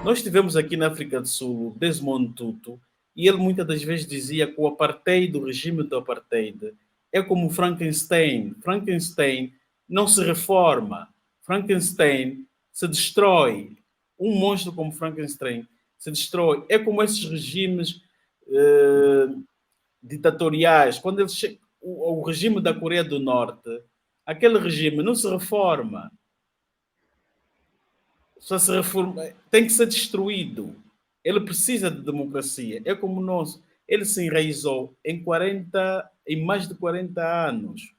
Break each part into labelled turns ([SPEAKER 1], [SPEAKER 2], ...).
[SPEAKER 1] Nós tivemos aqui na África do Sul Desmond Tutu e ele muitas das vezes dizia que o apartheid, o regime do apartheid, é como Frankenstein. Frankenstein não se reforma. Frankenstein se destrói. Um monstro como Frankenstein se destrói. É como esses regimes ditatoriais. Quando eles o regime da Coreia do Norte, aquele regime não se reforma. Só se reforma, tem que ser destruído. Ele precisa de democracia. É como nós. Ele se enraizou em mais de 40 anos.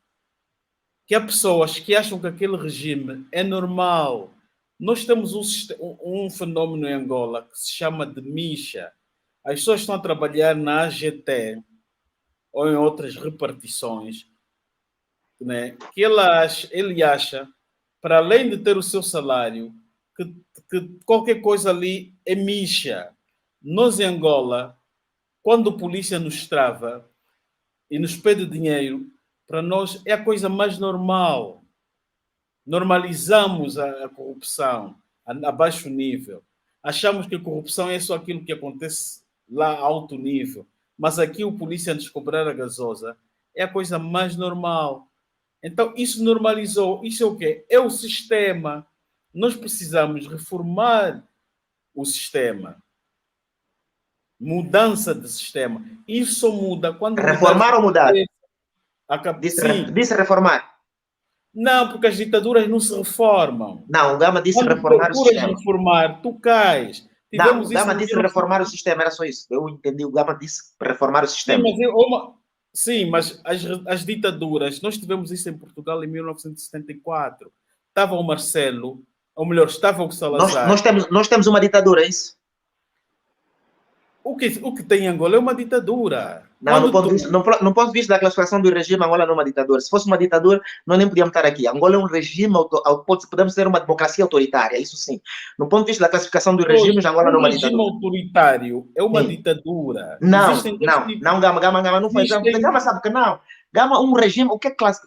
[SPEAKER 1] Que há pessoas que acham que aquele regime é normal. Nós temos um fenômeno em Angola que se chama de Misha. As pessoas estão a trabalhar na AGT ou em outras repartições, né? Que ele acha, para além de ter o seu salário, que qualquer coisa ali é micha. Nós em Angola, quando a polícia nos trava e nos pede dinheiro, para nós é a coisa mais normal. Normalizamos a corrupção a baixo nível. Achamos que a corrupção é só aquilo que acontece lá a alto nível. Mas aqui o polícia nos cobrar a gasosa é a coisa mais normal. Então isso normalizou. Isso é o quê? É o sistema. Nós precisamos reformar o sistema. Mudança de sistema. Isso muda quando...
[SPEAKER 2] Reformar ou mudar?
[SPEAKER 1] Disse
[SPEAKER 2] reformar.
[SPEAKER 1] Não, porque as ditaduras não se reformam.
[SPEAKER 2] Não, o Gama disse quando reformar o sistema.
[SPEAKER 1] Reformar, tu cais.
[SPEAKER 2] Não, o Gama disse reformar o sistema, era só isso. Eu entendi, o Gama disse reformar o sistema.
[SPEAKER 1] Sim, mas as ditaduras, nós tivemos isso em Portugal em 1974. Estava o Marcelo, ou melhor, estava o Salazar.
[SPEAKER 2] Nós temos uma ditadura, é isso?
[SPEAKER 1] O que tem em Angola é uma ditadura.
[SPEAKER 2] Não, no ponto de vista da classificação do regime, Angola não é uma ditadura. Se fosse uma ditadura, nós nem podíamos estar aqui. Angola é um regime, podemos ter uma democracia autoritária, isso sim. No ponto de vista da classificação do regime, Angola não é uma ditadura.
[SPEAKER 1] O regime autoritário é uma ditadura.
[SPEAKER 2] Não, Gama, não faz. Gama sabe que não. Gama, um regime,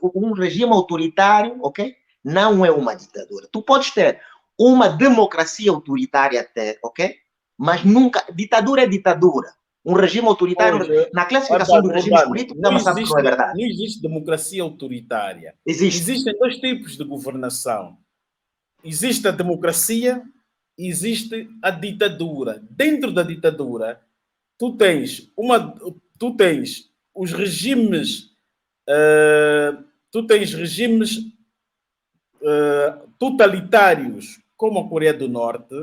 [SPEAKER 2] um regime autoritário, ok? Não é uma ditadura. Tu podes ter uma democracia autoritária até, ok? Mas nunca, ditadura é ditadura. Um regime autoritário, na classificação dos regimes políticos, não sabe que não é verdade.
[SPEAKER 1] Não existe democracia autoritária.
[SPEAKER 2] Existe.
[SPEAKER 1] Existem dois tipos de governação. Existe a democracia e existe a ditadura. Dentro da ditadura, tu tens os regimes, totalitários, como a Coreia do Norte.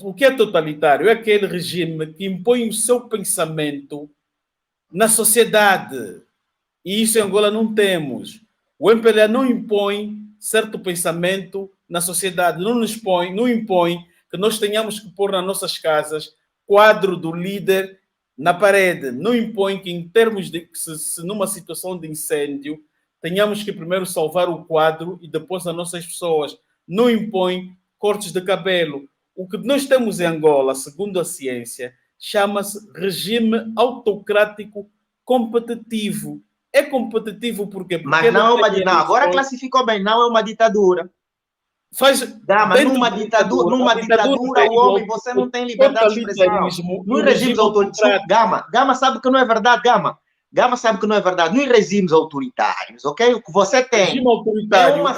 [SPEAKER 1] O que é totalitário? É aquele regime que impõe o seu pensamento na sociedade. E isso em Angola não temos. O MPLA não impõe certo pensamento na sociedade. Não impõe que nós tenhamos que pôr nas nossas casas quadro do líder na parede. Não impõe que, em termos de se numa situação de incêndio, tenhamos que primeiro salvar o quadro e depois as nossas pessoas. Não impõe cortes de cabelo. O que nós temos em Angola, segundo a ciência, chama-se regime autocrático competitivo. É competitivo porque...
[SPEAKER 2] Mas não é uma ditadura. Agora classificou bem, não é uma ditadura. Numa ditadura, o homem, você não tem liberdade de expressão. Nos regimes autoritários... Gama sabe que não é verdade, Gama sabe que não é verdade. Nos regimes autoritários, ok? O que você tem é uma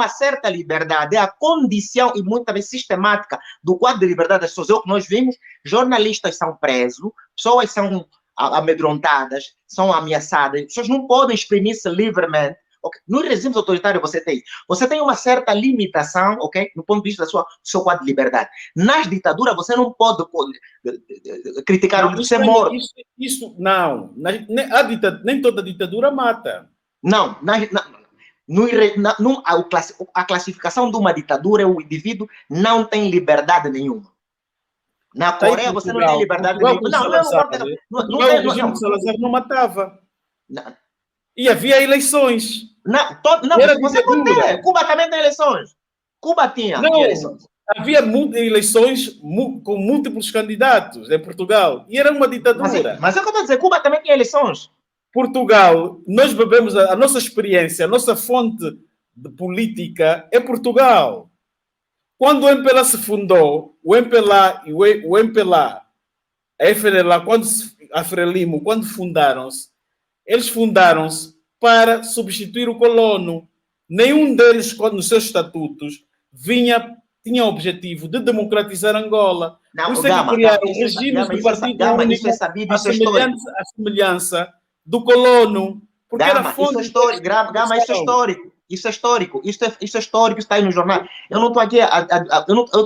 [SPEAKER 2] certa liberdade, é a condição e muitas vezes sistemática do quadro de liberdade das pessoas. É o que nós vimos, jornalistas são presos, pessoas são amedrontadas, são ameaçadas, pessoas não podem exprimir-se livremente. Okay? Nos regimes autoritários você tem uma certa limitação, ok? No ponto de vista do seu quadro de liberdade. Nas ditaduras você não pode criticar o que você morre.
[SPEAKER 1] Não, nem toda ditadura mata.
[SPEAKER 2] Não, a classificação de uma ditadura é o indivíduo não tem liberdade nenhuma. Na Coreia você não tem liberdade nenhuma.
[SPEAKER 1] O regime de Salazar não matava. E havia eleições.
[SPEAKER 2] Você pode ter. Cuba também tem eleições. Cuba tinha eleições.
[SPEAKER 1] Havia eleições com múltiplos candidatos em Portugal. E era uma ditadura.
[SPEAKER 2] Mas é o que eu estou a dizer. Cuba também tinha eleições.
[SPEAKER 1] Portugal, nós bebemos a nossa experiência, a nossa fonte de política é Portugal. Quando o MPLA se fundou, o MPLA, a FNLA, a Frelimo, quando fundaram-se, eles fundaram-se para substituir o colono. Nenhum deles, nos seus estatutos, tinha o objetivo de democratizar Angola.
[SPEAKER 2] Não,
[SPEAKER 1] por isso é que criaram regimes de partido único,
[SPEAKER 2] à
[SPEAKER 1] semelhança do colono. Porque era fonte
[SPEAKER 2] isso é histórico. Gama, isso é histórico. Isso é histórico. Isso é histórico, está aí no jornal. Eu não estou aqui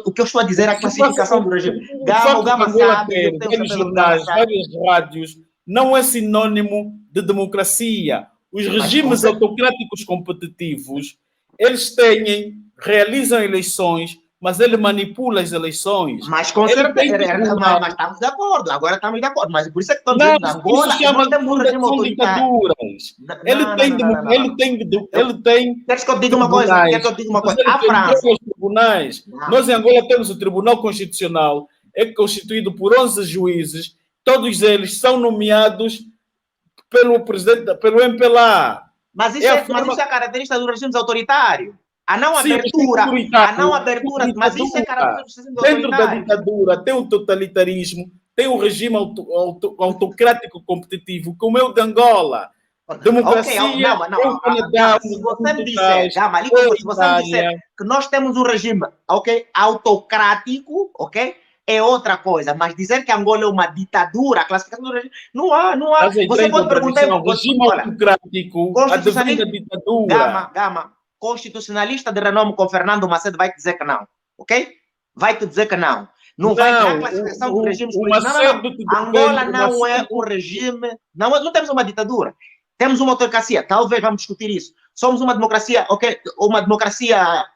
[SPEAKER 2] o que eu estou a dizer é a classificação do regime. Gama sabe,
[SPEAKER 1] vários jornais, várias rádios, não é sinônimo de democracia. Os regimes autocráticos competitivos, eles realizam eleições, mas ele manipula as eleições.
[SPEAKER 2] Mas com certeza, mas estamos de acordo, agora estamos de acordo, mas por isso é que estamos dizendo, Angola, nós temos um regime autoritário.
[SPEAKER 1] Ele tem
[SPEAKER 2] Queres que eu diga uma coisa? A França.
[SPEAKER 1] Nós em Angola temos o Tribunal Constitucional, é constituído por 11 juízes, todos eles são nomeados pelo presidente, pelo MPLA.
[SPEAKER 2] Mas isso é característica dos regimes autoritários. A não abertura, mas isso é característica do
[SPEAKER 1] dentro da ditadura tem o totalitarismo, tem o regime autocrático competitivo, como é o de Angola. Democracia,
[SPEAKER 2] o Canadá, se você me disser, se você me disser que nós temos um regime, autocrático, é outra coisa, mas dizer que Angola é uma ditadura, a classificação do regime, não há. Você pode perguntar,
[SPEAKER 1] regime autocrático, a devida ditadura.
[SPEAKER 2] Gama, constitucionalista de renome com Fernando Macedo vai te dizer que não, ok? Vai te dizer que não. Não vai ter a classificação do regime. Angola não é um regime, não temos uma ditadura. Temos uma autocracia, talvez vamos discutir isso. Somos uma democracia, uma democracia,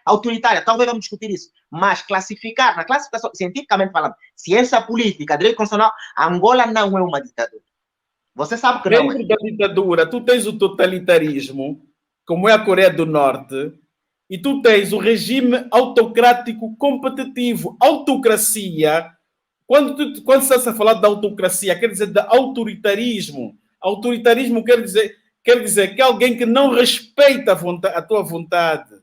[SPEAKER 2] autoritária, talvez vamos discutir isso. Mas classificar, na classificação, cientificamente falando, ciência política, direito constitucional, Angola não é uma ditadura. Você sabe que não é.
[SPEAKER 1] Dentro da ditadura, tu tens o totalitarismo, como é a Coreia do Norte, e tu tens o regime autocrático competitivo. Autocracia, quando estás a falar de autocracia, quer dizer de autoritarismo. Autoritarismo quer dizer que é alguém que não respeita a tua vontade.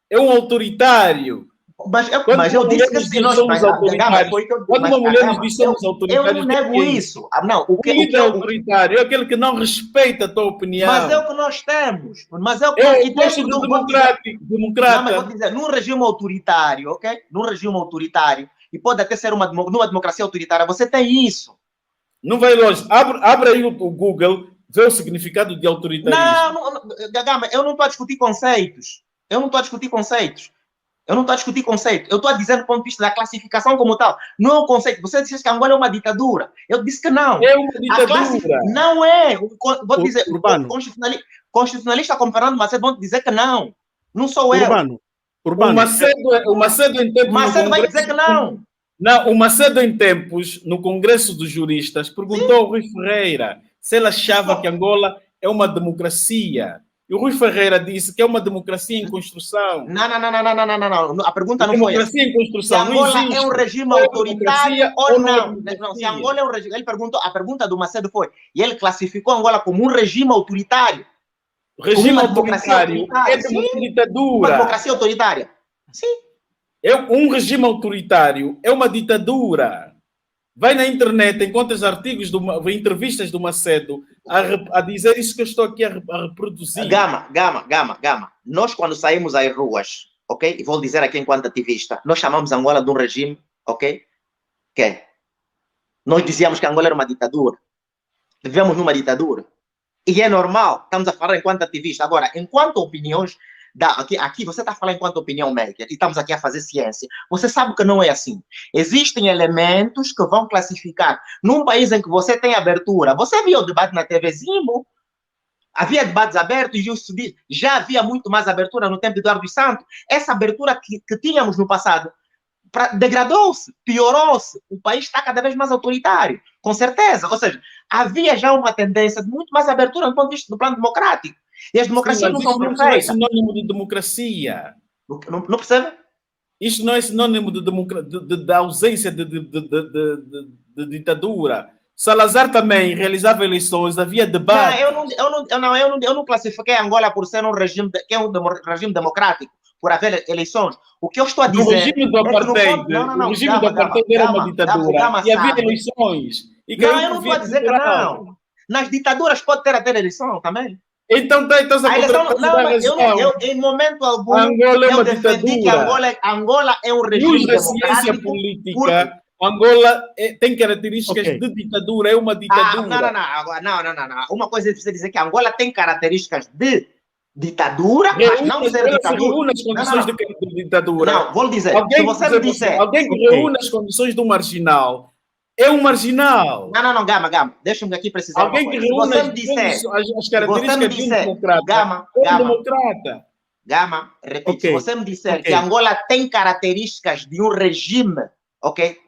[SPEAKER 1] É um autoritário.
[SPEAKER 2] Mas eu disse que nós somos autoritários.
[SPEAKER 1] Quando uma mulher nos diz somos autoritários,
[SPEAKER 2] eu não nego isso.
[SPEAKER 1] O que é autoritário é aquele que não respeita a tua opinião.
[SPEAKER 2] Mas é o que nós temos. Mas é o
[SPEAKER 1] que democrata.
[SPEAKER 2] Não, mas vou dizer, num regime autoritário, Num regime autoritário, e pode até ser numa democracia autoritária, você tem isso.
[SPEAKER 1] Não vai longe. Abre aí o Google, vê o significado de autoritarismo.
[SPEAKER 2] Não, Gama, eu não estou a discutir conceitos. Eu não estou a discutir conceitos. Eu estou a dizer do ponto de vista da classificação como tal. Não é um conceito. Você disse que Angola é uma ditadura. Eu disse que não.
[SPEAKER 1] É uma ditadura.
[SPEAKER 2] Não é. Vou dizer, constitucionalista como Fernando Macedo vão dizer que não. Não sou eu.
[SPEAKER 1] Urbano. O Macedo em tempos...
[SPEAKER 2] Macedo vai dizer que não.
[SPEAKER 1] Não, o Macedo em tempos, no Congresso dos Juristas, perguntou ao Rui Ferreira se ele achava que Angola é uma democracia. E o Rui Ferreira disse que é uma democracia em construção.
[SPEAKER 2] Não. A pergunta não foi essa.
[SPEAKER 1] Democracia em construção.
[SPEAKER 2] Se Angola é um regime autoritário ou não. Se Angola é um regime... A pergunta do Macedo foi... E ele classificou Angola como um regime autoritário.
[SPEAKER 1] Regime autoritário é uma ditadura.
[SPEAKER 2] Uma democracia autoritária. Sim.
[SPEAKER 1] Um regime autoritário é uma ditadura. Vai na internet, encontras artigos, entrevistas do Macedo a dizer isso que eu estou aqui a reproduzir.
[SPEAKER 2] Gama. Nós, quando saímos às ruas, e vou dizer aqui enquanto ativista, nós chamamos Angola de um regime, que nós dizíamos que Angola era uma ditadura. Vivemos numa ditadura. E é normal, estamos a falar enquanto ativista. Agora, enquanto opiniões... Aqui você está falando enquanto opinião médica, e estamos aqui a fazer ciência. Você sabe que não é assim. Existem elementos que vão classificar. Num país em que você tem abertura, você viu o debate na TV Zimo? Havia debates abertos e já havia muito mais abertura no tempo de Eduardo dos Santos. Essa abertura que tínhamos no passado degradou-se, piorou-se. O país está cada vez mais autoritário, com certeza. Ou seja, havia já uma tendência de muito mais abertura do ponto de vista do plano democrático. E as democracias não são perfeitas.
[SPEAKER 1] Isso não é sinônimo de democracia.
[SPEAKER 2] Não percebe?
[SPEAKER 1] Isto não é sinônimo da ausência de ditadura. Salazar também realizava eleições, havia debate.
[SPEAKER 2] Eu não classifiquei Angola por ser um regime, regime democrático, por haver eleições. O que eu estou a dizer...
[SPEAKER 1] O regime do apartheid, o regime do apartheid era uma ditadura e havia eleições. E
[SPEAKER 2] não, eu não estou a dizer que não. Nas ditaduras pode ter até eleição também.
[SPEAKER 1] Então a
[SPEAKER 2] eleição, em momento algum,
[SPEAKER 1] Angola é uma
[SPEAKER 2] defendi
[SPEAKER 1] ditadura.
[SPEAKER 2] que Angola é um regime democrático.
[SPEAKER 1] Ciência política, Angola tem características de ditadura, é uma ditadura.
[SPEAKER 2] Não. Uma coisa é você dizer que Angola tem características de ditadura, mas não ser ditadura.
[SPEAKER 1] Reúne as condições de ditadura.
[SPEAKER 2] Não, vou dizer, se você me disser...
[SPEAKER 1] Alguém que reúne as condições do marginal é um marginal.
[SPEAKER 2] Não, Gama, deixa-me aqui precisar.
[SPEAKER 1] Alguém que reúne as características de um democrata é um democrata.
[SPEAKER 2] Gama, repito, se você me disser que Angola tem características de um regime,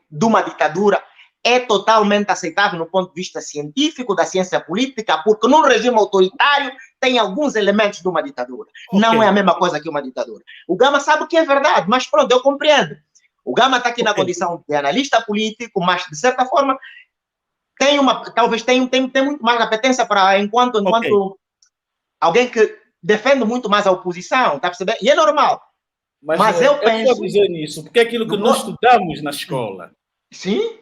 [SPEAKER 2] de uma ditadura, é totalmente aceitável no ponto de vista científico, da ciência política, porque num regime autoritário tem alguns elementos de uma ditadura. Não é a mesma coisa que uma ditadura. O Gama sabe que é verdade, mas pronto, eu compreendo. O Gama está aqui na condição de analista político, mas, de certa forma, talvez tenha muito mais apetência para, enquanto alguém que defende muito mais a oposição, está a perceber? E é normal. Mas eu penso...
[SPEAKER 1] estou a dizer isso, porque é aquilo que nós estudamos na escola.
[SPEAKER 2] Sim.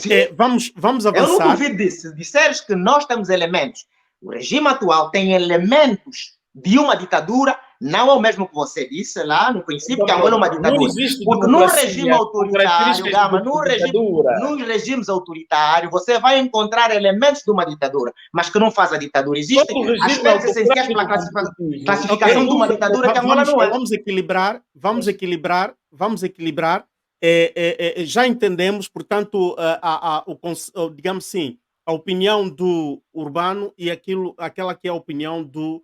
[SPEAKER 3] Sim. Vamos avançar.
[SPEAKER 2] Eu não duvido disso. Se disseres que nós temos elementos, o regime atual tem elementos de uma ditadura, não é o mesmo que você disse lá no princípio, que Angola é uma ditadura. Porque no regime autoritário, Gama, nos regimes autoritários, você vai encontrar elementos de uma ditadura, mas que não faz a ditadura. Existem aspectos essenciais para a classificação de uma ditadura que Angola não é.
[SPEAKER 3] Vamos equilibrar. Já entendemos, portanto, digamos assim, a opinião do Urbano e aquela que é a opinião do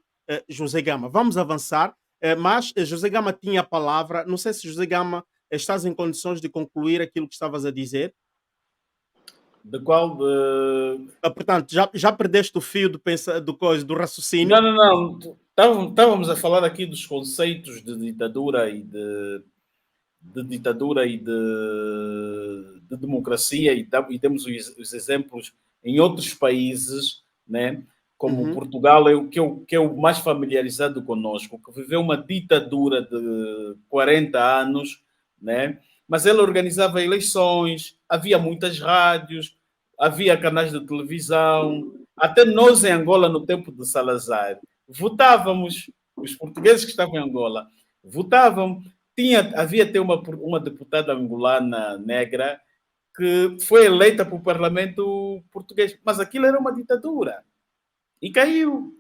[SPEAKER 3] José Gama. Vamos avançar, mas José Gama tinha a palavra. Não sei se José Gama estás em condições de concluir aquilo que estavas a dizer.
[SPEAKER 1] De qual?
[SPEAKER 3] Portanto, já perdeste o fio do raciocínio?
[SPEAKER 1] Não. Estávamos a falar aqui dos conceitos de ditadura e de democracia e temos os exemplos em outros países, né? Como Portugal, que é o mais familiarizado conosco, que viveu uma ditadura de 40 anos, né? Mas ela organizava eleições, havia muitas rádios, havia canais de televisão. Até nós, em Angola, no tempo de Salazar, votávamos. Os portugueses que estavam em Angola votavam. Havia até uma deputada angolana negra que foi eleita para o parlamento português, mas aquilo era uma ditadura. E caiu.